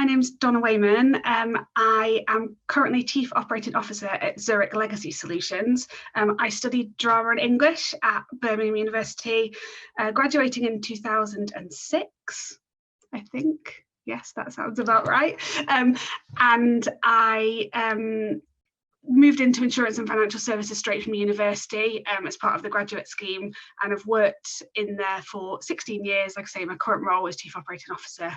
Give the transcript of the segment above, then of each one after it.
name's Donna Wayman. I am currently Chief Operating Officer at Zurich Legacy Solutions. I studied drama and English at Birmingham University, graduating in 2006, I think. Yes, that sounds about right. And I moved into insurance and financial services straight from university as part of the graduate scheme, and I've worked in there for 16 years. Like I say, my current role is Chief Operating Officer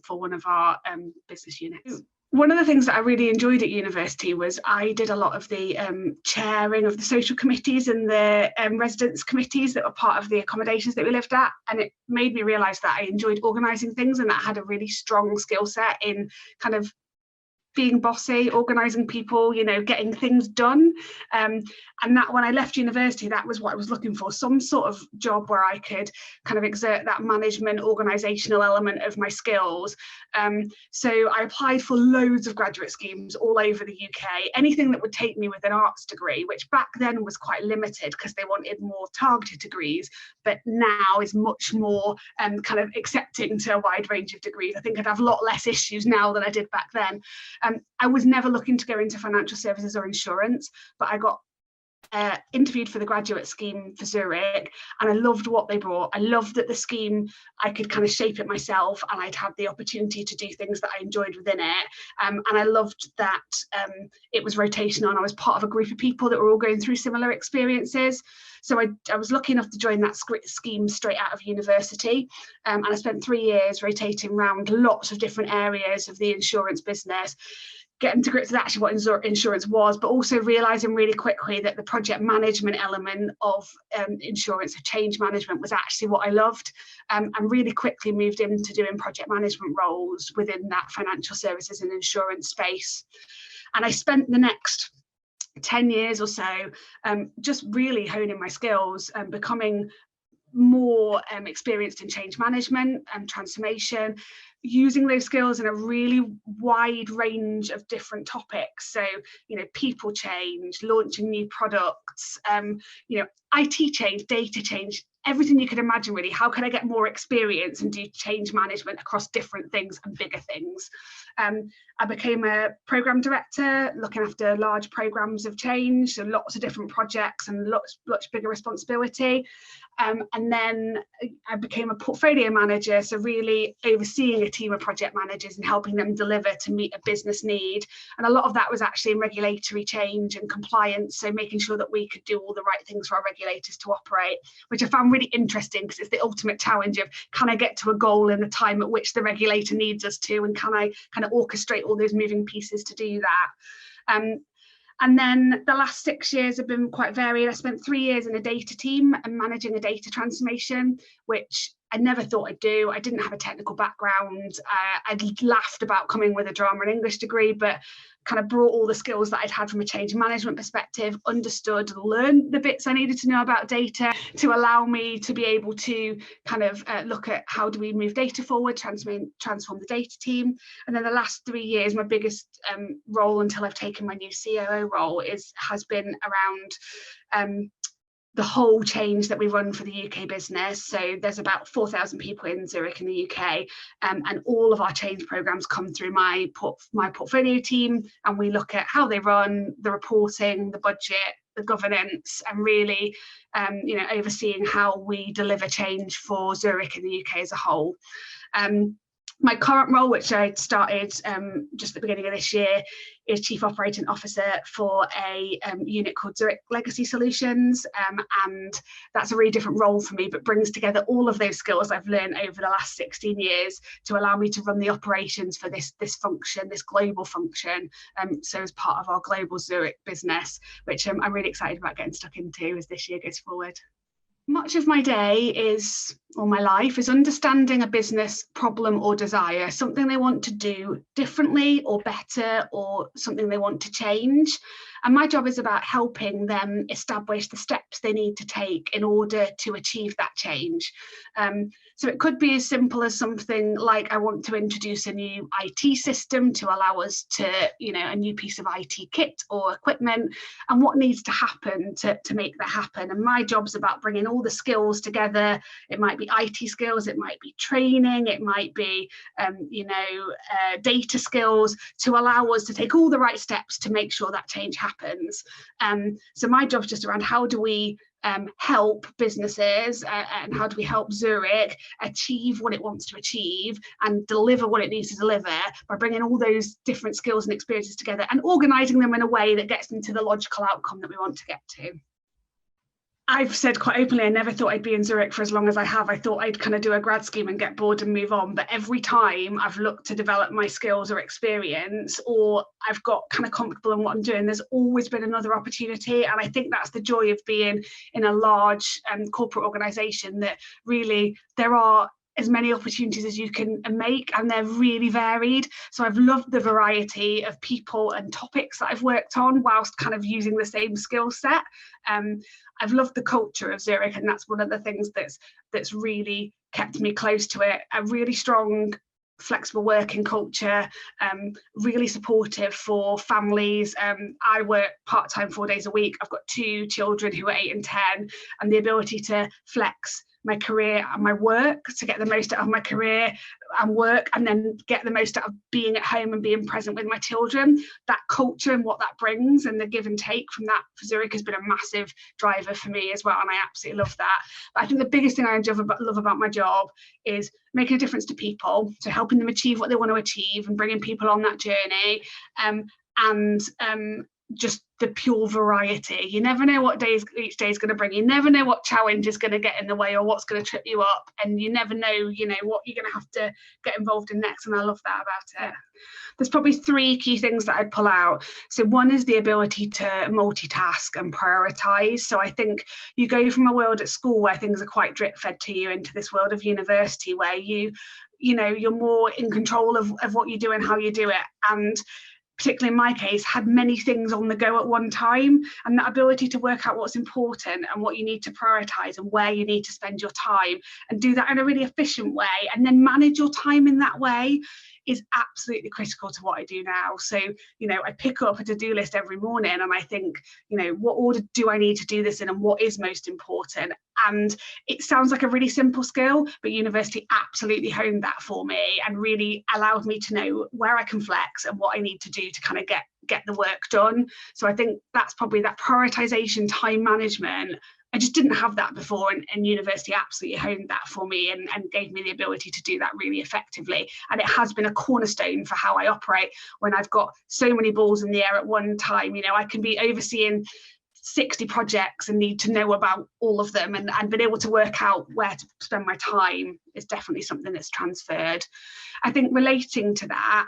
for one of our business units. One of the things that I really enjoyed at university was I did a lot of the chairing of the social committees and the residence committees that were part of the accommodations that we lived at, and it made me realise that I enjoyed organising things, and that I had a really strong skill set in kind of being bossy, organising people, you know, getting things done. And that when I left university, that was what I was looking for, some sort of job where I could kind of exert that management, organisational element of my skills. So I applied for loads of graduate schemes all over the UK, anything that would take me with an arts degree, which back then was quite limited because they wanted more targeted degrees, but now is much more kind of accepting to a wide range of degrees. I think I'd have a lot less issues now than I did back then. I was never looking to go into financial services or insurance, but I got interviewed for the graduate scheme for Zurich, and I loved what they brought. I loved that the scheme, I could kind of shape it myself, and I'd have the opportunity to do things that I enjoyed within it. And I loved that it was rotational, and I was part of a group of people that were all going through similar experiences. So I was lucky enough to join that scheme straight out of university, and I spent 3 years rotating around lots of different areas of the insurance business, getting to grips with actually what insurance was, but also realising really quickly that the project management element of insurance, of change management, was actually what I loved, and really quickly moved into doing project management roles within that financial services and insurance space. And I spent the next 10 years or so just really honing my skills and becoming more experienced in change management and transformation, using those skills in a really wide range of different topics. So, you know, people change, launching new products, you know, IT change, data change, everything you could imagine really. How can I get more experience and do change management across different things and bigger things? I became a program director, looking after large programs of change and lots of different projects and much bigger responsibility. And then I became a portfolio manager, so really overseeing a team of project managers and helping them deliver to meet a business need. And a lot of that was actually in regulatory change and compliance, so making sure that we could do all the right things for our regulators to operate, which I found really interesting because it's the ultimate challenge of, can I get to a goal in the time at which the regulator needs us to, and can I kind of orchestrate all those moving pieces to do that? And then the last 6 years have been quite varied. I spent 3 years in a data team and managing a data transformation, which I never thought I'd do. I didn't have a technical background. I'd laughed about coming with a drama and English degree, but kind of brought all the skills that I'd had from a change management perspective, understood and learned the bits I needed to know about data to allow me to be able to kind of look at how do we move data forward, transform the data team. And then the last 3 years, my biggest role until I've taken my new COO role has been around the whole change that we run for the UK business. So there's about 4,000 people in Zurich in the UK, and all of our change programs come through my portfolio team, and we look at how they run, the reporting, the budget, the governance, and really you know, overseeing how we deliver change for Zurich in the UK as a whole. My current role, which I started just at the beginning of this year, is Chief Operating Officer for a unit called Zurich Legacy Solutions, and that's a really different role for me, but brings together all of those skills I've learned over the last 16 years to allow me to run the operations for this function, this global function, so as part of our global Zurich business, which I'm really excited about getting stuck into as this year goes forward. Much of my day or my life is understanding a business problem or desire, something they want to do differently or better, or something they want to change. And my job is about helping them establish the steps they need to take in order to achieve that change. So it could be as simple as something like, I want to introduce a new IT system to allow us to, a new piece of IT kit or equipment, and what needs to happen to make that happen. And my job's about bringing all the skills together. It might be IT skills, it might be training, it might be, data skills, to allow us to take all the right steps to make sure that change happens. So my job's just around how do we help businesses and how do we help Zurich achieve what it wants to achieve and deliver what it needs to deliver by bringing all those different skills and experiences together and organising them in a way that gets them to the logical outcome that we want to get to. I've said quite openly, I never thought I'd be in Zurich for as long as I have. I thought I'd kind of do a grad scheme and get bored and move on. But every time I've looked to develop my skills or experience, or I've got kind of comfortable in what I'm doing, there's always been another opportunity. And I think that's the joy of being in a large corporate organisation, that really there are as many opportunities as you can make, and they're really varied. So I've loved the variety of people and topics that I've worked on whilst kind of using the same skill set. I've loved the culture of Zurich, and that's one of the things that's really kept me close to it. A really strong, flexible working culture, really supportive for families. I work part-time 4 days a week. I've got 2 children who are 8 and 10, and the ability to flex my career and my work to get the most out of my career and work, and then get the most out of being at home and being present with my children. That culture and what that brings and the give and take from that for Zurich has been a massive driver for me as well, and I absolutely love that. But I think the biggest thing I love about my job is making a difference to people, so helping them achieve what they want to achieve and bringing people on that journey, and just the pure variety. You never know what each day is going to bring. You never know what challenge is going to get in the way or what's going to trip you up, and you never know, what you're going to have to get involved in next. And I love that about it. There's probably 3 key things that I'd pull out. So one is the ability to multitask and prioritize. So I think you go from a world at school where things are quite drip fed to you into this world of university where you're more in control of what you do and how you do it. And particularly in my case, had many things on the go at one time, and that ability to work out what's important and what you need to prioritize and where you need to spend your time, and do that in a really efficient way, and then manage your time in that way, is absolutely critical to what I do now. So, I pick up a to-do list every morning and I think, what order do I need to do this in and what is most important? And it sounds like a really simple skill, but university absolutely honed that for me and really allowed me to know where I can flex and what I need to do to kind of get the work done. So I think that's probably that prioritization, time management. I just didn't have that before, and university absolutely honed that for me and gave me the ability to do that really effectively. And it has been a cornerstone for how I operate when I've got so many balls in the air at one time. I can be overseeing 60 projects and need to know about all of them, and being able to work out where to spend my time is definitely something that's transferred. I think relating to that,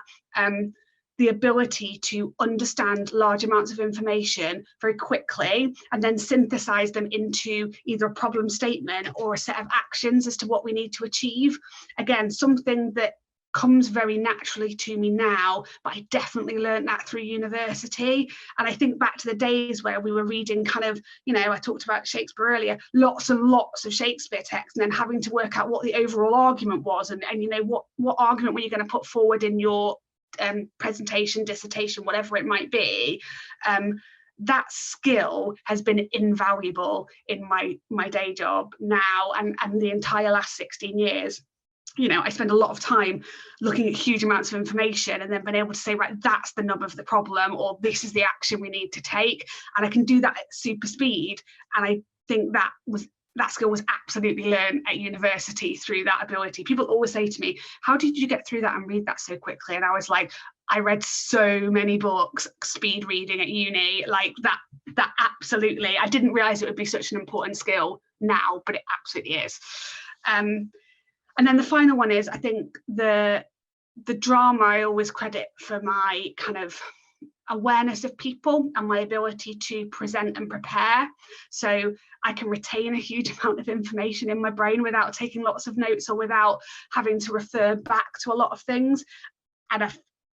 the ability to understand large amounts of information very quickly and then synthesize them into either a problem statement or a set of actions as to what we need to achieve. Again, something that comes very naturally to me now, but I definitely learned that through university. And I think back to the days where we were reading kind of, I talked about Shakespeare earlier, lots and lots of Shakespeare text, and then having to work out what the overall argument was, and what argument were you going to put forward in your presentation, dissertation, whatever it might be. That skill has been invaluable in my day job now and the entire last 16 years. I spend a lot of time looking at huge amounts of information and then being able to say, right, that's the nub of the problem, or this is the action we need to take. And I can do that at super speed. And I think that skill was absolutely learned at university through that ability. People always say to me, how did you get through that and read that so quickly? And I was like, I read so many books, speed reading at uni, like that absolutely. I didn't realize it would be such an important skill now, but it absolutely is. And then the final one is, I think the drama I always credit for my kind of awareness of people and my ability to present and prepare. So I can retain a huge amount of information in my brain without taking lots of notes or without having to refer back to a lot of things. And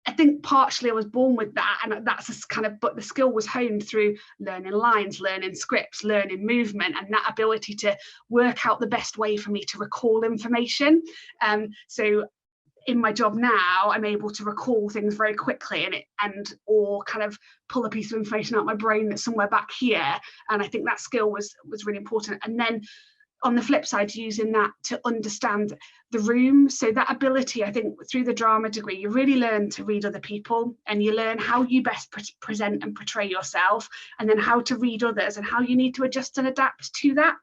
I think partially I was born with that, and that's kind of, but the skill was honed through learning lines, learning scripts, learning movement, and that ability to work out the best way for me to recall information. So in my job now, I'm able to recall things very quickly or kind of pull a piece of information out of my brain that's somewhere back here. And I think that skill was really important. And then on the flip side, using that to understand the room. So that ability, I think through the drama degree, you really learn to read other people, and you learn how you best present and portray yourself, and then how to read others and how you need to adjust and adapt to that.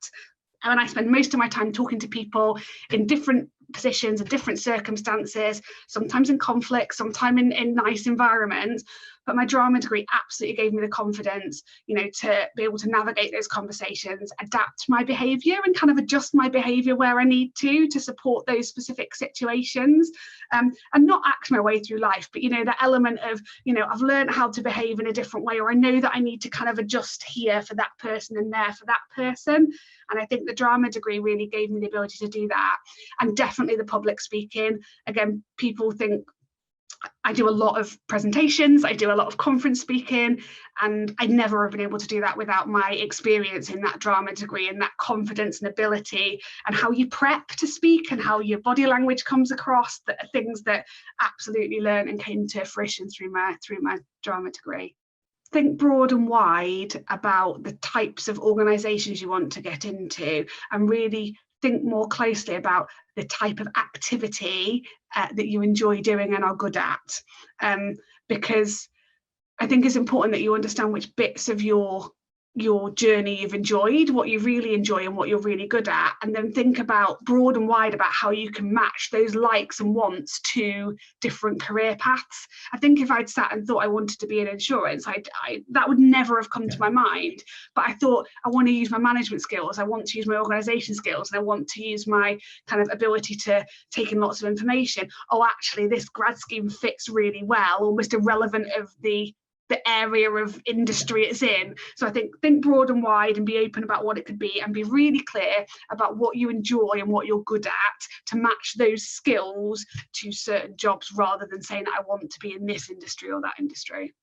And I spend most of my time talking to people in different positions and different circumstances, sometimes in conflict, sometimes in nice environments. But my drama degree absolutely gave me the confidence, to be able to navigate those conversations, adapt my behaviour, and kind of adjust my behaviour where I need to support those specific situations, and not act my way through life. But that element of, I've learned how to behave in a different way, or I know that I need to kind of adjust here for that person and there for that person. And I think the drama degree really gave me the ability to do that. And definitely the public speaking. Again, people think I do a lot of presentations, I do a lot of conference speaking, and I never have been able to do that without my experience in that drama degree, and that confidence and ability, and how you prep to speak and how your body language comes across, that are things that absolutely learned and came to fruition through my drama degree. Think broad and wide about the types of organisations you want to get into, and really think more closely about the type of activity that you enjoy doing and are good at, because I think it's important that you understand which bits of your journey you've enjoyed, what you really enjoy and what you're really good at, and then think about broad and wide about how you can match those likes and wants to different career paths. I think if I'd sat and thought I wanted to be in insurance, that would never have come to my mind. But I thought, I want to use my management skills, I want to use my organisation skills, and I want to use my kind of ability to take in lots of information. Oh, actually, this grad scheme fits really well, almost irrelevant of the area of industry it's in. So I think broad and wide, and be open about what it could be, and be really clear about what you enjoy and what you're good at, to match those skills to certain jobs, rather than saying that I want to be in this industry or that industry.